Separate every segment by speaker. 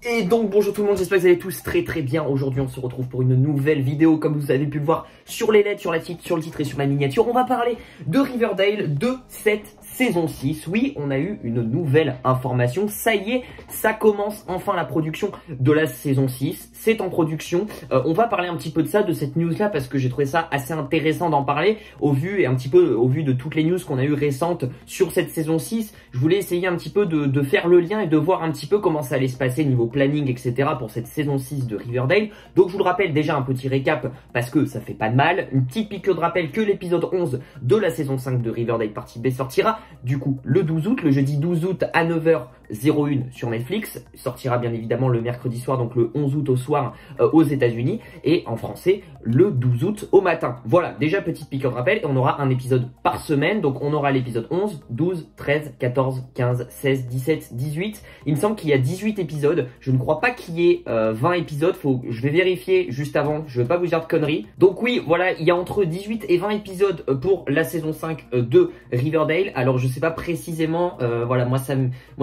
Speaker 1: Et donc bonjour tout le monde, j'espère que vous allez tous très bien. Aujourd'hui on se retrouve pour une nouvelle vidéo, comme vous avez pu le voir sur les LED, sur le titre et sur la miniature. On va parler de Riverdale, de cette saison 6. Oui, on a eu une nouvelle information, ça y est, ça commence enfin la production de la saison 6. C'est en production, on va parler un petit peu de ça, de cette news là, parce que j'ai trouvé ça assez intéressant d'en parler au vu de toutes les news qu'on a eu récentes sur cette saison 6. Je voulais essayer un petit peu de faire le lien et de voir un petit peu comment ça allait se passer niveau planning, etc. pour cette saison 6 de Riverdale. Donc je vous le rappelle, déjà un petit récap parce que ça fait pas de mal. Une petite piqûre de rappel que l'épisode 11 de la saison 5 de Riverdale partie B sortira du coup le 12 août, le jeudi 12 août à 9h01 sur Netflix. Sortira bien évidemment le mercredi soir, donc le 11 août au soir aux États-Unis, et en français le 12 août au matin. Voilà, déjà petite piqûre de rappel, et on aura un épisode par semaine. Donc on aura l'épisode 11, 12, 13, 14, 15, 16, 17, 18. Il me semble qu'il y a 18 épisodes. Je ne crois pas qu'il y ait 20 épisodes. Je vais vérifier juste avant. Je ne veux pas vous dire de conneries. Donc oui, voilà, il y a entre 18 et 20 épisodes pour la saison 5 de Riverdale. Alors je sais pas précisément. Voilà, moi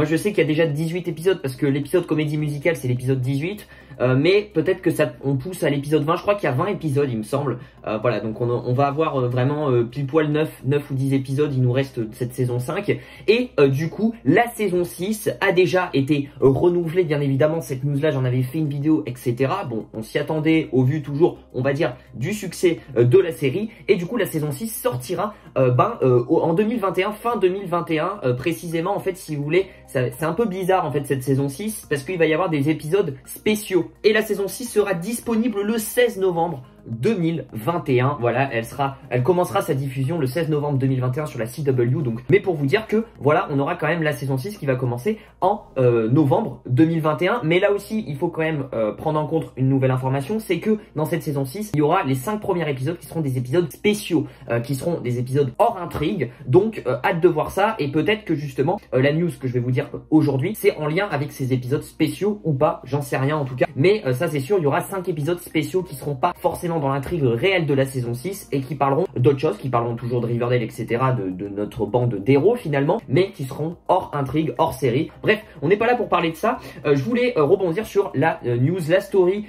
Speaker 1: je sais qu'il y a déjà 18 épisodes parce que l'épisode comédie musicale c'est l'épisode 18. Mais peut-être que on pousse à l'épisode 20. Je crois qu'il y a 20 épisodes, il me semble. Voilà, donc on va avoir vraiment pile poil 9 ou 10 épisodes. Il nous reste de cette saison 5. Et du coup, la saison 6 a déjà été renouvelée, bien évidemment. Cette news-là, j'en avais fait une vidéo, etc. Bon, on s'y attendait au vu toujours, on va dire, du succès de la série. Et du coup, la saison 6 sortira en 2021, fin 2021, précisément. En fait, si vous voulez, c'est un peu bizarre, en fait, cette saison 6, parce qu'il va y avoir des épisodes spéciaux. Et la saison 6 sera disponible le 16 novembre 2021. Voilà, elle commencera sa diffusion le 16 novembre 2021 sur la CW. Donc, mais pour vous dire que voilà, on aura quand même la saison 6 qui va commencer en novembre 2021. Mais là aussi, il faut quand même prendre en compte une nouvelle information, c'est que dans cette saison 6, il y aura les 5 premiers épisodes qui seront des épisodes spéciaux, qui seront des épisodes hors intrigue. Donc, hâte de voir ça, et peut-être que justement, la news que je vais vous dire aujourd'hui, c'est en lien avec ces épisodes spéciaux ou pas, j'en sais rien en tout cas. Mais ça c'est sûr, il y aura 5 épisodes spéciaux qui seront pas forcément dans l'intrigue réelle de la saison 6 et qui parleront d'autres choses, qui parleront toujours de Riverdale, etc., de notre bande d'héros finalement, mais qui seront hors intrigue, hors série. Bref, on n'est pas là pour parler de ça. Je voulais rebondir sur la news, la story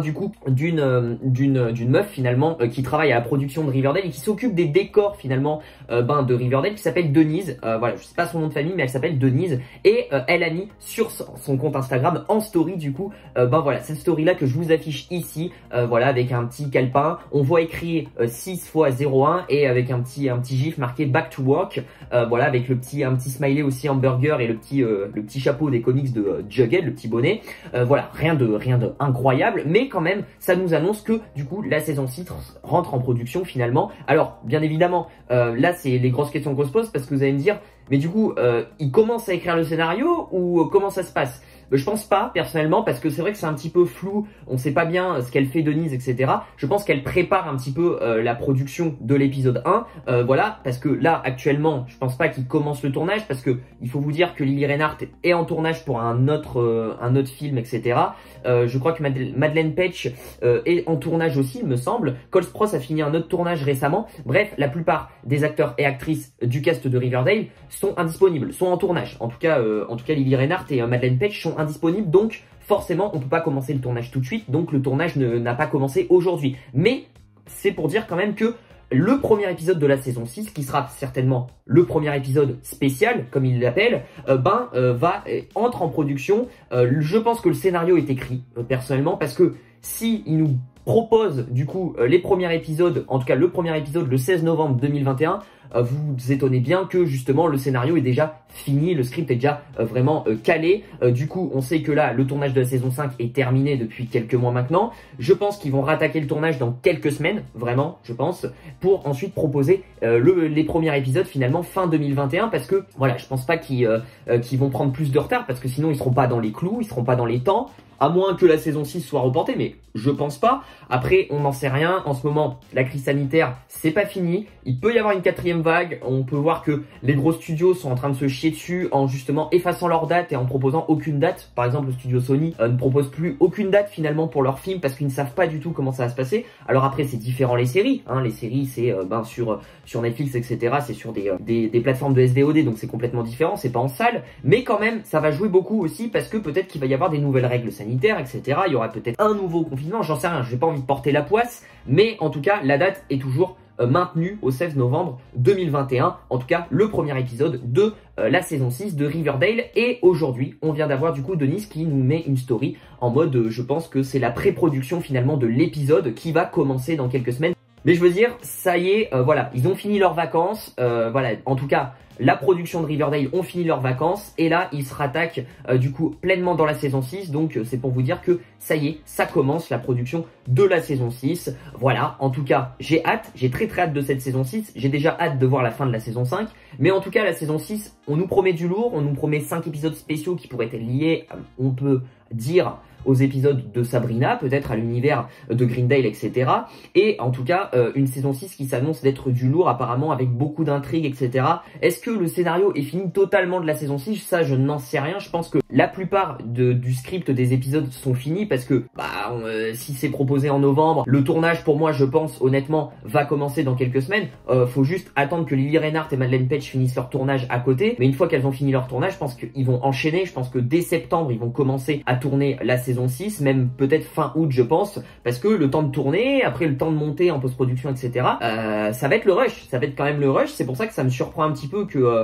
Speaker 1: du coup d'une meuf finalement qui travaille à la production de Riverdale et qui s'occupe des décors finalement de Riverdale, qui s'appelle Denise. Voilà, je sais pas son nom de famille, mais elle s'appelle Denise, et elle a mis sur son compte Instagram en story du coup voilà, cette story là que je vous affiche ici, voilà, avec un petit calepin, on voit écrit 6 x 01 et avec un petit gif marqué back to work, voilà, avec un petit smiley aussi hamburger et le petit chapeau des comics de Jughead, le petit bonnet. Voilà, rien de incroyable, mais quand même ça nous annonce que du coup la saison 6 rentre en production finalement. Alors bien évidemment là c'est les grosses questions qu'on se pose, parce que vous allez me dire, mais du coup il commence à écrire le scénario ou comment ça se passe? Je pense pas, personnellement, parce que c'est vrai que c'est un petit peu flou, on sait pas bien ce qu'elle fait Denise, etc. Je pense qu'elle prépare un petit peu la production de l'épisode 1, voilà, parce que là, actuellement, je pense pas qu'il commence le tournage, parce que il faut vous dire que Lily Reinhardt est en tournage pour un autre film, etc. Je crois que Madeleine Petsch est en tournage aussi, il me semble. Cole Sprouse a fini un autre tournage récemment. Bref, la plupart des acteurs et actrices du cast de Riverdale sont indisponibles, sont en tournage. En tout cas Lily Reinhardt et Madeleine Petsch sont indisponibles, donc forcément on peut pas commencer le tournage tout de suite, donc le tournage n'a pas commencé aujourd'hui. Mais c'est pour dire quand même que le premier épisode de la saison 6, qui sera certainement le premier épisode spécial, comme il l'appelle, entre en production. Je pense que le scénario est écrit, personnellement, parce que si il nous propose du coup les premiers épisodes, en tout cas le premier épisode le 16 novembre 2021, vous vous étonnez bien que justement le scénario est déjà fini, le script est déjà vraiment calé. Du coup on sait que là le tournage de la saison 5 est terminé depuis quelques mois maintenant. Je pense qu'ils vont rattaquer le tournage dans quelques semaines, vraiment je pense, pour ensuite proposer les premiers épisodes finalement fin 2021, parce que voilà, je pense pas qu'ils vont prendre plus de retard, parce que sinon ils seront pas dans les clous, ils seront pas dans les temps. à moins que la saison 6 soit reportée, mais je pense pas. Après, on n'en sait rien. En ce moment, la crise sanitaire, c'est pas fini. Il peut y avoir une 4e vague. On peut voir que les gros studios sont en train de se chier dessus en justement effaçant leurs dates et en proposant aucune date. Par exemple, le studio Sony ne propose plus aucune date finalement pour leurs films parce qu'ils ne savent pas du tout comment ça va se passer. Alors après, c'est différent les séries. Hein. Les séries, c'est sur Netflix, etc. C'est sur des plateformes de SVOD, donc c'est complètement différent. C'est pas en salle, mais quand même, ça va jouer beaucoup aussi parce que peut-être qu'il va y avoir des nouvelles règles sanitaires, etc. Il y aura peut-être un nouveau confinement. J'en sais rien. J'ai pas envie de porter la poisse, mais en tout cas, la date est toujours maintenu au 16 novembre 2021, en tout cas le premier épisode de la saison 6 de Riverdale. Et aujourd'hui, on vient d'avoir du coup Denise qui nous met une story en mode, je pense que c'est la pré-production finalement de l'épisode qui va commencer dans quelques semaines. Mais je veux dire, ça y est, voilà, ils ont fini leurs vacances, voilà, en tout cas, la production de Riverdale ont fini leurs vacances et là, ils se rattaquent du coup pleinement dans la saison 6. Donc, c'est pour vous dire que ça y est, ça commence la production de la saison 6. Voilà, en tout cas, j'ai hâte, j'ai très hâte de cette saison 6. J'ai déjà hâte de voir la fin de la saison 5. Mais en tout cas, la saison 6, on nous promet du lourd, on nous promet 5 épisodes spéciaux qui pourraient être liés, on peut dire, aux épisodes de Sabrina, peut-être à l'univers de Greendale, etc. Et en tout cas, une saison 6 qui s'annonce d'être du lourd apparemment avec beaucoup d'intrigues, etc. Est-ce que le scénario est fini totalement de la saison 6? Ça, je n'en sais rien. Je pense que la plupart du script des épisodes sont finis parce que si c'est proposé en novembre, le tournage pour moi, je pense honnêtement, va commencer dans quelques semaines. Faut juste attendre que Lily Reinhardt et Madeleine Petsch finissent leur tournage à côté. Mais une fois qu'elles ont fini leur tournage, je pense qu'ils vont enchaîner. Je pense que dès septembre, ils vont commencer à tourner la saison 6, même peut-être fin août, je pense, parce que le temps de tourner, après le temps de monter en post-production, etc. Ça va être le rush. Ça va être quand même le rush. C'est pour ça que ça me surprend un petit peu que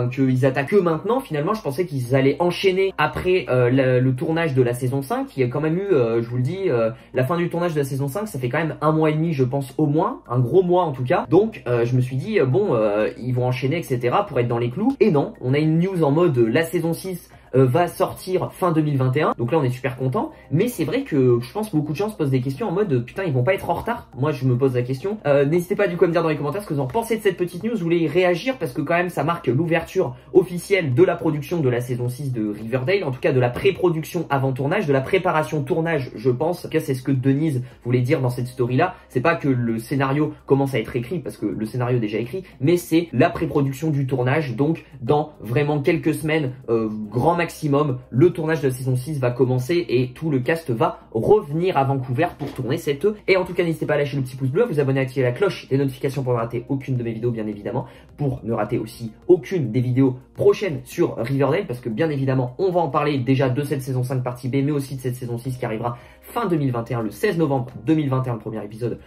Speaker 1: qu'ils attaquent que maintenant. Finalement, je pensais qu'ils allaient enchaîner après le tournage de la saison 5. Il y a quand même eu, je vous le dis, la fin du tournage de la saison 5, ça fait quand même 1 mois et demi, je pense, au moins, un gros mois en tout cas. Donc, je me suis dit, ils vont enchaîner, etc. pour être dans les clous. Et non, on a une news en mode la saison 6 va sortir fin 2021. Donc là, on est super content. Mais c'est vrai que je pense que beaucoup de gens se posent des questions en mode putain, ils vont pas être en retard. Moi, je me pose la question. N'hésitez pas du coup à me dire dans les commentaires ce que vous en pensez de cette petite news. Vous voulez réagir parce que quand même, ça marque l'ouverture officielle de la production de la saison 6 de Riverdale. En tout cas, de la pré-production avant tournage, de la préparation tournage, je pense. En tout cas, c'est ce que Denise voulait dire dans cette story-là. C'est pas que le scénario commence à être écrit parce que le scénario est déjà écrit, mais c'est la pré-production du tournage. Donc, dans vraiment quelques semaines, grand maximum, le tournage de la saison 6 va commencer et tout le cast va revenir à Vancouver pour tourner cette. Et en tout cas, n'hésitez pas à lâcher le petit pouce bleu, à vous abonner, à activer la cloche des notifications pour ne rater aucune de mes vidéos, bien évidemment, pour ne rater aussi aucune des vidéos prochaines sur Riverdale, parce que bien évidemment, on va en parler déjà de cette saison 5 partie B, mais aussi de cette saison 6 qui arrivera fin 2021, le 16 novembre 2021, le premier épisode,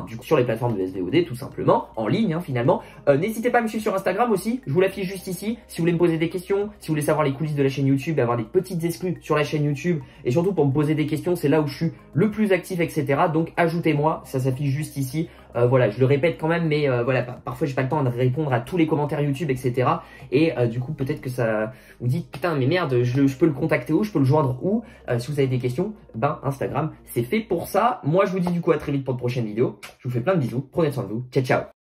Speaker 1: du coup, sur les plateformes de SVOD, tout simplement, en ligne, hein, finalement. N'hésitez pas à me suivre sur Instagram aussi, je vous l'affiche juste ici, si vous voulez me poser des questions, si vous voulez savoir les coulisses de la chaîne YouTube, avoir des petites exclus sur la chaîne YouTube, et surtout pour me poser des questions, c'est là où je suis le plus actif, etc. Donc ajoutez-moi, ça s'affiche juste ici. Voilà, je le répète quand même, mais voilà, parfois j'ai pas le temps de répondre à tous les commentaires YouTube, etc. Et du coup, peut-être que ça vous dit, putain, mais merde, je peux le contacter où, je peux le joindre où. Si vous avez des questions, Instagram, c'est fait pour ça. Moi, je vous dis du coup à très vite pour de prochaines vidéos. Je vous fais plein de bisous, prenez soin de vous, ciao ciao.